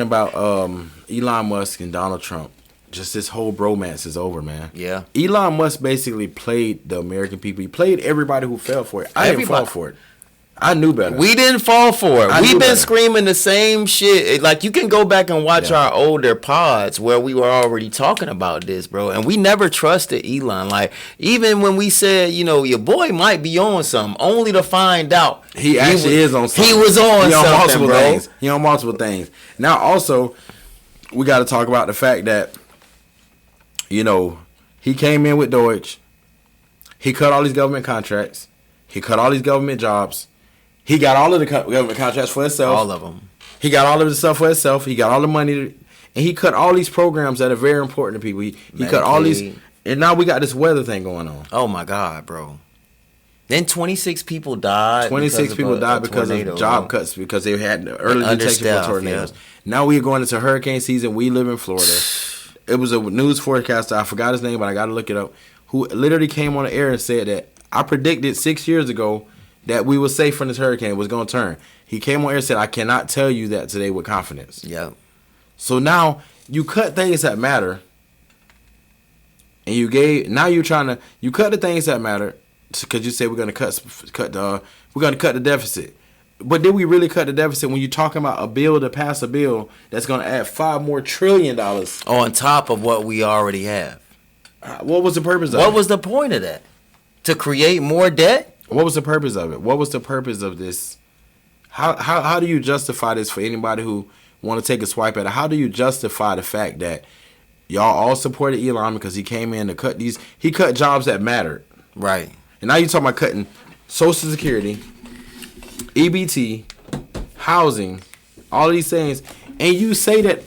About Elon Musk and Donald Trump. Just this whole bromance is over, man. Yeah. Elon Musk basically played the American people. He played everybody who fell for it. I didn't fall for it. I knew better. We didn't fall for it. We've been screaming the same shit. Like, you can go back and watch our older pods where we were already talking about this, bro. And we never trusted Elon. Like, even when we said, you know, your boy might be on something, only to find out he actually is on something. He was on something, multiple bro. Things. He on multiple things. Now, also, we got to talk about the fact that, you know, he came in with Deutsche. He cut all these government contracts. He cut all these government jobs. He got all of the government contracts for himself. All of them. He got all of the stuff for himself. He got all the money. And he cut all these programs that are very important to people. He cut all these. And now we got this weather thing going on. Oh, my God, bro. Then 26 people died. 26 people died because of job cuts because they had early detection for tornadoes. Yeah. Now we are going into hurricane season. We live in Florida. It was a news forecaster. I forgot his name, but I got to look it up. Who literally came on the air and said that I predicted 6 years ago that we were safe from this hurricane. It was going to turn. He came on air and said, I cannot tell you that today with confidence. Yep. So now you cut things that matter, and you cut the things that matter because you say we're going to cut the deficit. But did we really cut the deficit when you're talking about a bill to pass a bill that's going to add $5 more trillion on top of what we already have? What was the purpose of it? What was the point of that? To create more debt? What was the purpose of it? What was the purpose of this? How do you justify this for anybody who want to take a swipe at it? How do you justify the fact that y'all all supported Elon because he came in to cut these? He cut jobs that mattered. Right. And now you're talking about cutting Social Security, EBT, housing, all of these things. And you say that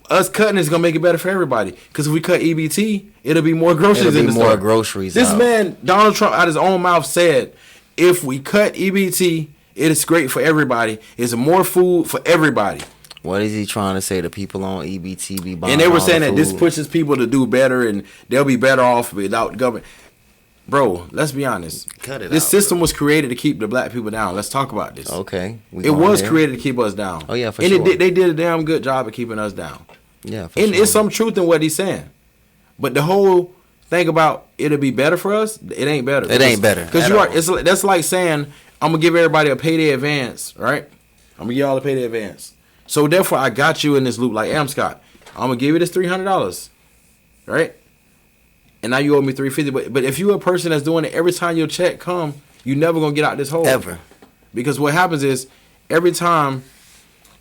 us cutting is going to make it better for everybody. Because if we cut EBT, it'll be more groceries in the store. More groceries. This man, Donald Trump, out of his own mouth said, if we cut EBT, it is great for everybody. It's more food for everybody. What is he trying to say? The people on EBT be buying. And they were saying that food? This pushes people to do better and they'll be better off without government. Bro, let's be honest. This system was created to keep the black people down. Let's talk about this. Okay. It was created to keep us down. Oh, yeah, for sure. And they did a damn good job of keeping us down. Yeah, for and sure. It's some truth in what he's saying. But the whole thing about it'll be better for us, it ain't better. It ain't better. Because that's like saying, I'm going to give everybody a payday advance, right? I'm going to give y'all a payday advance. So therefore, I got you in this loop like, I'm Scott. I'm going to give you this $300, right? And now you owe me $350. But if you're a person that's doing it every time your check come, you never going to get out this hole. Ever. Because what happens is, every time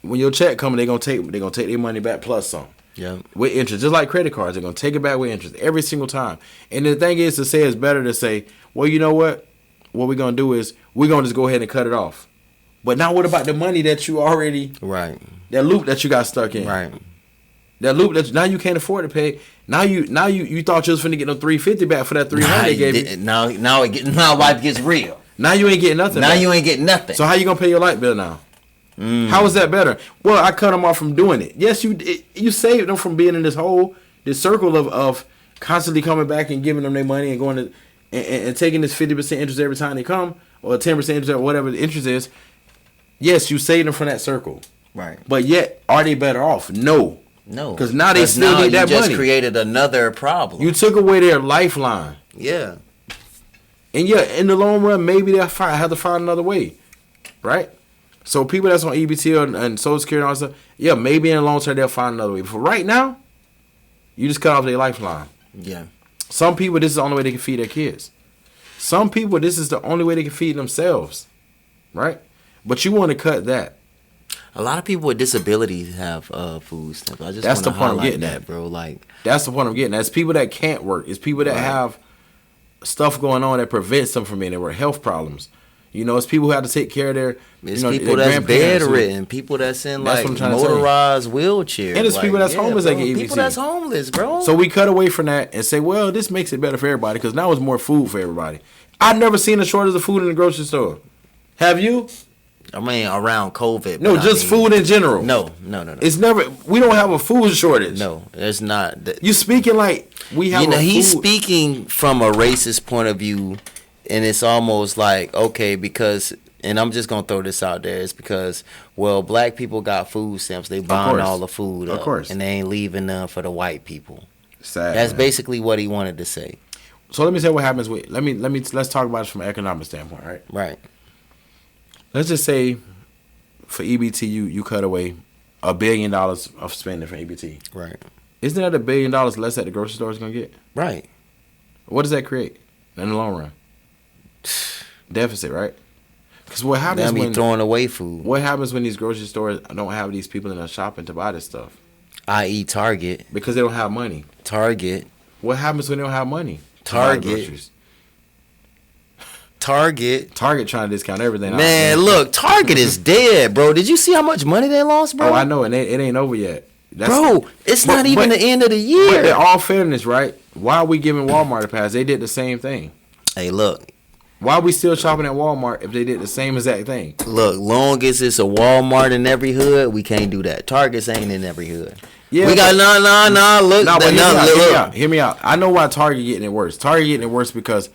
when your check comes, they're going to take their money back plus some. Yeah. With interest. Just like credit cards. They're going to take it back with interest every single time. And the thing is to say it's better to say, well, you know what? What we're going to do is we're going to just go ahead and cut it off. But now what about the money that you already... Right. That loop that you got stuck in. Right. That loop that now you can't afford to pay. Now you thought you was finna get no $350 back for that $300 they gave you. Now life gets real. Now you ain't getting nothing. Now you ain't getting nothing. So how you gonna pay your light bill now? How is that better? Well, I cut them off from doing it. Yes, you saved them from being in this circle of constantly coming back and giving them their money and going to and taking this 50% interest every time they come, or 10% interest or whatever the interest is. Yes, you saved them from that circle. Right. But yet, are they better off? No. No. Because now they still need that money. You just created another problem. You took away their lifeline. Yeah. And yeah, in the long run, maybe they'll have to find another way. Right? So people that's on EBT and Social Security and all that stuff, yeah, maybe in the long term they'll find another way. But for right now, you just cut off their lifeline. Yeah. Some people, this is the only way they can feed their kids. Some people, this is the only way they can feed themselves. Right? But you want to cut that. A lot of people with disabilities have food stamps. I just that's the point I'm getting that, at, bro. Like, that's the point I'm getting at. It's people that can't work. It's people that have stuff going on that prevents them from being able to work, health problems. You know, it's people who have to take care of their. It's people that's bedridden, people that's in motorized wheelchairs, and it's people that's homeless that get EBT. People that's homeless, bro. So we cut away from that and say, well, this makes it better for everybody because now it's more food for everybody. I've never seen a shortage of food in the grocery store. Have you? I mean, around COVID. No, just food in general. No. It's never. We don't have a food shortage. No, it's not. You speaking like we have. He's speaking from a racist point of view, and it's almost like, okay, because and I'm just gonna throw this out there, is because, well, black people got food stamps. They buying all the food up, of course, and they ain't leaving none for the white people. Sad. That's basically what he wanted to say. So let me say what happens with. Let's talk about it from an economic standpoint, right? Right. Let's just say, for EBT, you cut away $1 billion of spending for EBT. Right. Isn't that $1 billion less that the grocery store is gonna get? Right. What does that create in the long run? Deficit, right? Because what happens when throwing away food? What happens when these grocery stores don't have these people in there shopping to buy this stuff? I.e. Target. Because they don't have money. Target. What happens when they don't have money? Target. Target trying to discount everything. Man, look, Target is dead, bro. Did you see how much money they lost, bro? Oh, I know, and it ain't over yet. It's not even the end of the year. But in all fairness, right? Why are we giving Walmart a pass? They did the same thing. Hey, look. Why are we still shopping at Walmart if they did the same exact thing? Look, long as it's a Walmart in every hood, we can't do that. Targets ain't in every hood. Yeah, we got look. Hear me out. I know why Target getting it worse. Target getting it worse because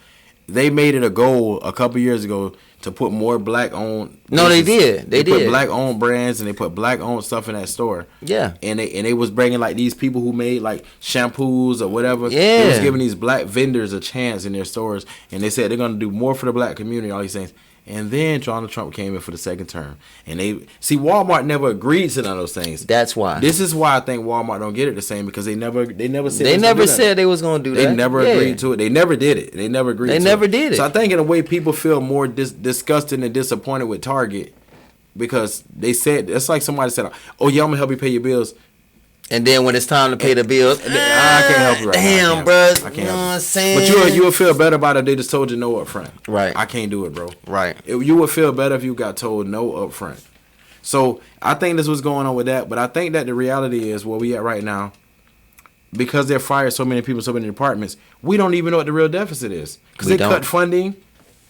they made it a goal a couple years ago to put more black-owned. No, they did. They did. Put black-owned brands and they put black-owned stuff in that store. Yeah. And they was bringing like these people who made like shampoos or whatever. Yeah. They was giving these black vendors a chance in their stores, and they said they're gonna do more for the black community. All these things. And then Donald Trump came in for the second term, and Walmart never agreed to none of those things. That's why. This is why I think Walmart don't get it the same, because they never said they was gonna do that. They never agreed to it. They never did it. They never agreed. They never did it. So I think in a way people feel more disgusted and disappointed with Target because they said it's like somebody said, "Oh yeah, I'm gonna help you pay your bills." And then when it's time to pay the bills, I can't help you right now. Damn, bro. I can't you know what I'm saying? But you would feel better about it if they just told you no up front. Right. I can't do it, bro. Right. You would feel better if you got told no up front. So I think this was going on with that. But I think that the reality is where we at right now, because they're fired so many people, so many departments, we don't even know what the real deficit is. Because they cut funding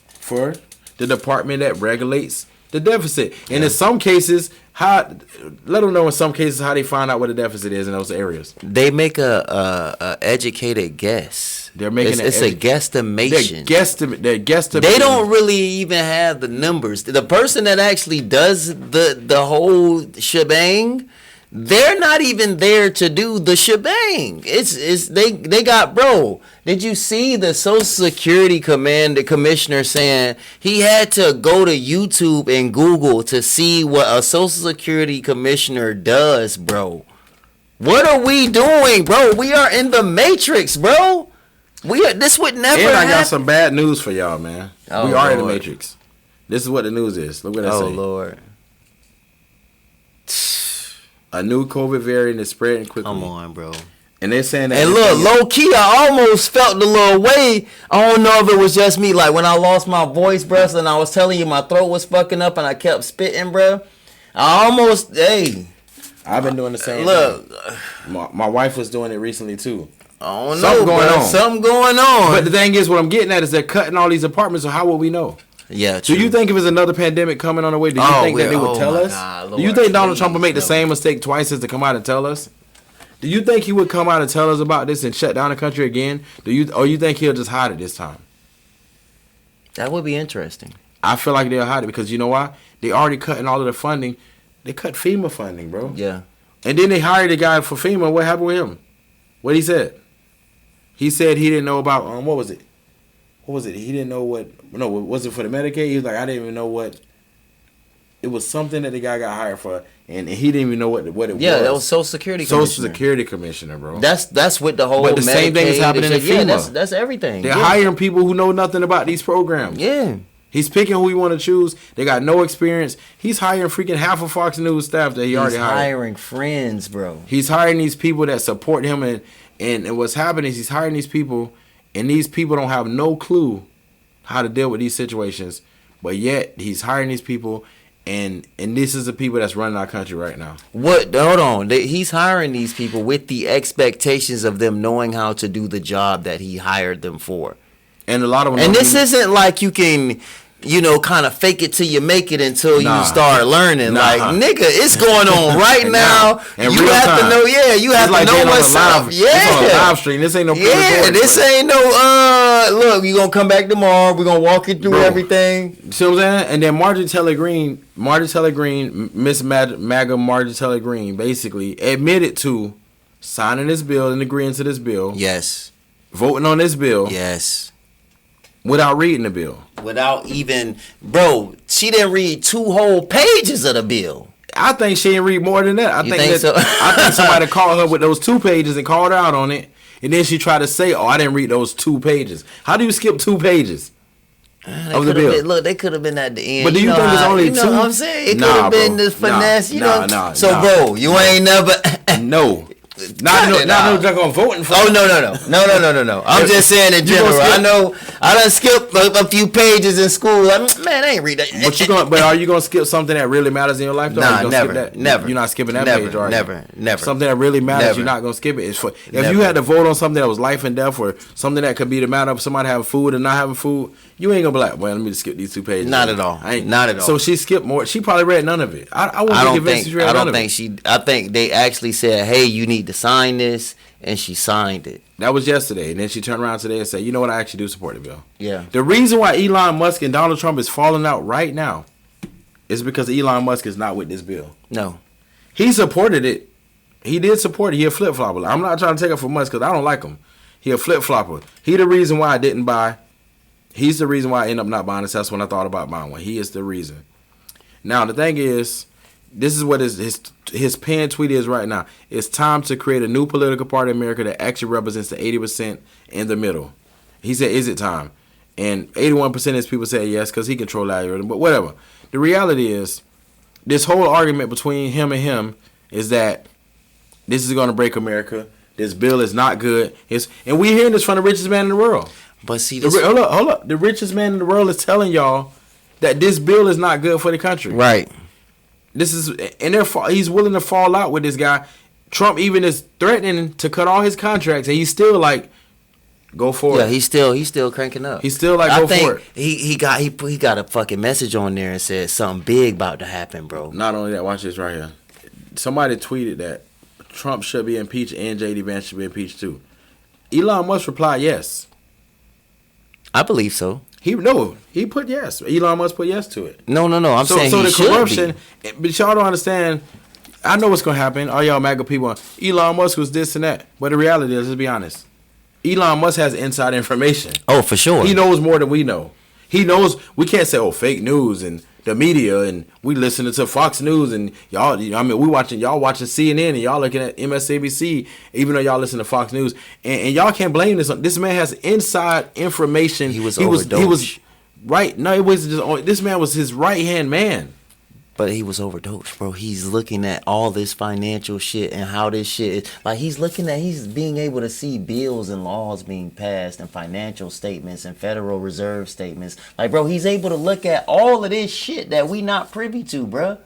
for the department that regulates the deficit. And in some cases, let them know in some cases how they find out what the deficit is in those areas. They make a educated guess. They're making it's a guesstimation. They're guesstimating. They don't really even have the numbers. The person that actually does the whole shebang, they're not even there to do the shebang. They got, bro. Did you see the Social Security commissioner saying he had to go to YouTube and Google to see what a Social Security commissioner does, bro? What are we doing, bro? We are in the Matrix, bro. This would never happen. And I got some bad news for y'all, man. We are in the Matrix. This is what the news is. Look what I say. Oh, Lord. A new COVID variant is spreading quickly. Come on, bro. And they're saying that. And look, low key, I almost felt the little way. I don't know if it was just me. Like when I lost my voice, bro, and I was telling you my throat was fucking up and I kept spitting, bro. I've been doing the same thing. My wife was doing it recently, too. I don't know, something going on. But the thing is, what I'm getting at is they're cutting all these apartments, so how will we know? Yeah, true. Do you think if there's another pandemic coming on the way, do you think that they would tell us? God, do you think Donald Trump would make the same mistake twice as to come out and tell us? Do you think he would come out and tell us about this and shut down the country again? Or you think he'll just hide it this time? That would be interesting. I feel like they'll hide it because you know why? They already cutting all of the funding. They cut FEMA funding, bro. Yeah. And then they hired a guy for FEMA. What happened with him? What he said? He said he didn't know about what was it? What was it? He didn't know what. No, was it for the Medicaid? He was like, I didn't even know what. It was something that the guy got hired for, and he didn't even know what it was. Yeah, that was Social Security Commissioner. Social Security Commissioner, bro. That's with the whole. But the same thing is happening in FEMA. Yeah, that's everything. They're hiring people who know nothing about these programs. Yeah. He's picking who he want to choose. They got no experience. He's hiring freaking half of Fox News staff that he already hired. He's hiring friends, bro. He's hiring these people that support him, and what's happening is he's hiring these people, and these people don't have no clue how to deal with these situations, but yet he's hiring these people, and this is the people that's running our country right now. What? Hold on. He's hiring these people with the expectations of them knowing how to do the job that he hired them for. And a lot of them. And this isn't like you can kind of fake it till you make it until you start learning. Like, nigga, it's going on right now. You have to know, you have to know what's up. Yeah. It's on a live stream. This ain't no this ain't no, look, you gonna come back tomorrow. We're gonna walk you through everything. See what I'm saying? And then Marjorie Taylor Greene, Miss MAGA Marjorie Taylor Greene, basically admitted to signing this bill and agreeing to this bill. Yes. Voting on this bill. Yes. Without reading the bill. Without even, bro, she didn't read 2 whole pages of the bill. I think she didn't read more than that. I think somebody called her with those 2 pages and called her out on it. And then she tried to say, I didn't read those 2 pages. How do you skip 2 pages of the bill? Look, they could have been at the end. But do you think it's only 2? You know what I'm saying? It could have been the finesse. Bro, you ain't never... No. Not junk on voting for. Oh no. I'm just saying in general. I done skipped a few pages in school. Man, I ain't read that. But are you gonna skip something that really matters in your life? Though? Nah, never. You're not skipping that page, are you? Never. Something that really matters, you're not gonna skip it. If you had to vote on something that was life and death, or something that could be the matter of somebody having food and not having food, you ain't gonna be like, well, let me just skip these 2 pages. Not at all. Not at all. So she skipped more. She probably read none of it. I think they actually said, hey, you need to sign this. And she signed it. That was yesterday. And then she turned around today and said, you know what, I actually do support the bill. Yeah. The reason why Elon Musk and Donald Trump is falling out right now is because Elon Musk is not with this bill. No. He supported it. He did support it. He a flip-flopper. I'm not trying to take it for Musk because I don't like him. He a flip-flopper. He the reason why I didn't buy. He's the reason why I ended up not buying this. That's when I thought about buying one. He is the reason. Now, the thing is, this is what his pinned tweet is right now. It's time to create a new political party in America that actually represents the 80% in the middle. He said, is it time? And 81% of his people said yes because he controls the algorithm. But whatever. The reality is, this whole argument between him and him is that this is going to break America. This bill is not good. And we're hearing this from the richest man in the world. But see, hold up. The richest man in the world is telling y'all that this bill is not good for the country. Right. He's willing to fall out with this guy. Trump even is threatening to cut all his contracts, and he's still like, go for it. Yeah, he's still cranking up. He's still like, go for it. He got a fucking message on there and said something big about to happen, bro. Not only that, watch this right here. Somebody tweeted that Trump should be impeached and J.D. Vance should be impeached too. Elon Musk replied yes. I believe so. He put yes. Elon Musk put yes to it. No. I'm saying so he the should corruption, be. But y'all don't understand. I know what's gonna happen. All y'all MAGA people, Elon Musk was this and that. But the reality is, let's be honest. Elon Musk has inside information. Oh, for sure. He knows more than we know. He knows we can't say, fake news and the media and we listening to Fox News and y'all. Y'all watching CNN and y'all looking at MSNBC, even though y'all listen to Fox News and y'all can't blame this. This man has inside information. He was right. No, it was just this man was his right hand man. But he was overdosed, bro. He's looking at all this financial shit and how this shit is. Like, he's being able to see bills and laws being passed and financial statements and Federal Reserve statements. Like, bro, he's able to look at all of this shit that we not privy to, bro.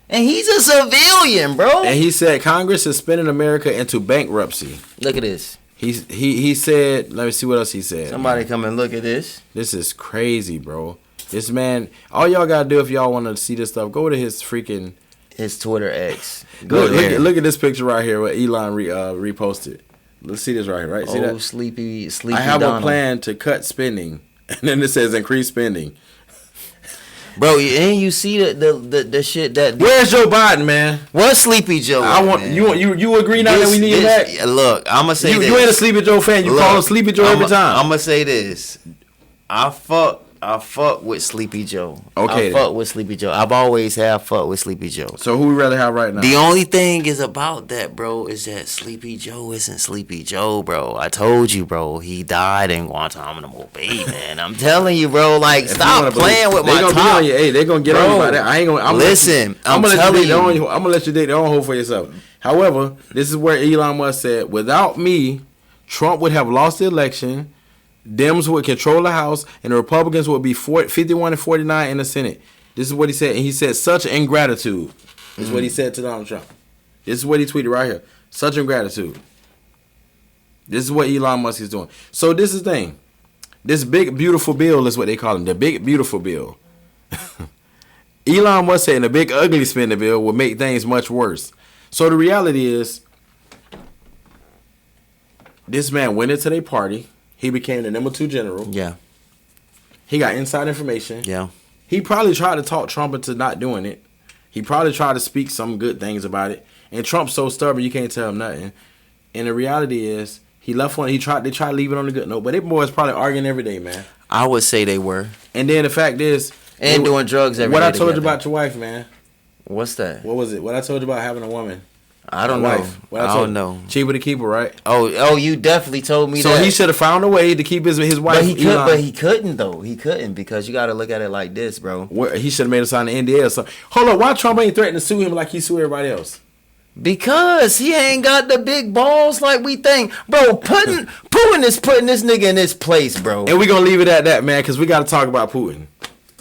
And he's a civilian, bro. And he said Congress is spinning America into bankruptcy. Look at this. He said, let me see what else he said. Somebody come and look at this. This is crazy, bro. This man, all y'all gotta do if y'all want to see this stuff, go to his Twitter X. Look at this picture right here what Elon reposted. Let's see this right here, right? See that? Sleepy. I have Donald. a plan to cut spending, and then it says increase spending. Bro, and you see the shit that. Where's Joe Biden, man? What's Sleepy Joe? You agree now that we need him back? Look, I'm gonna say this. You ain't a Sleepy Joe fan. You call him Sleepy Joe every time. I'm gonna say this. I fuck with Sleepy Joe. Okay. I fuck with Sleepy Joe. I've always have fuck with Sleepy Joe. So who we rather have right now? The only thing is about that, bro, is that Sleepy Joe isn't Sleepy Joe, bro. I told you, bro. He died in Guantanamo Bay, man. I'm telling you, bro. Like, stop playing with my top. They gonna get on you about that. I ain't gonna. Listen, I'm gonna let you dig their own hole for yourself. However, this is where Elon Musk said, without me, Trump would have lost the election. Dems would control the House, and the Republicans would be 51 and 49 in the Senate. This is what he said. And he said, such ingratitude. This is what he said to Donald Trump. This is what he tweeted right here. Such ingratitude. This is what Elon Musk is doing. So this is the thing. This big, beautiful bill is what they call him. The big, beautiful bill. Elon was saying a big ugly spending bill would make things much worse. So the reality is, this man went into their party. He became the number 2 general. Yeah. He got inside information. Yeah. He probably tried to talk Trump into not doing it. He probably tried to speak some good things about it. And Trump's so stubborn, you can't tell him nothing. And the reality is, he left one. They tried to leave it on a good note, but they boys probably arguing every day, man. I would say they were. And then the fact is, and doing drugs every day. What I told you about your wife, man. What's that? What was it? What I told you about having a woman. I don't know. I don't know. Cheaper to keep her, right? Oh, you definitely told me that. So he should have found a way to keep his wife. But he couldn't though. He couldn't because you got to look at it like this, bro. He should have made us sign an NDA or something. Hold on, why Trump ain't threatening to sue him like he sued everybody else? Because he ain't got the big balls like we think, bro. Putin is putting this nigga in his place, bro. And we gonna leave it at that, man, because we got to talk about Putin.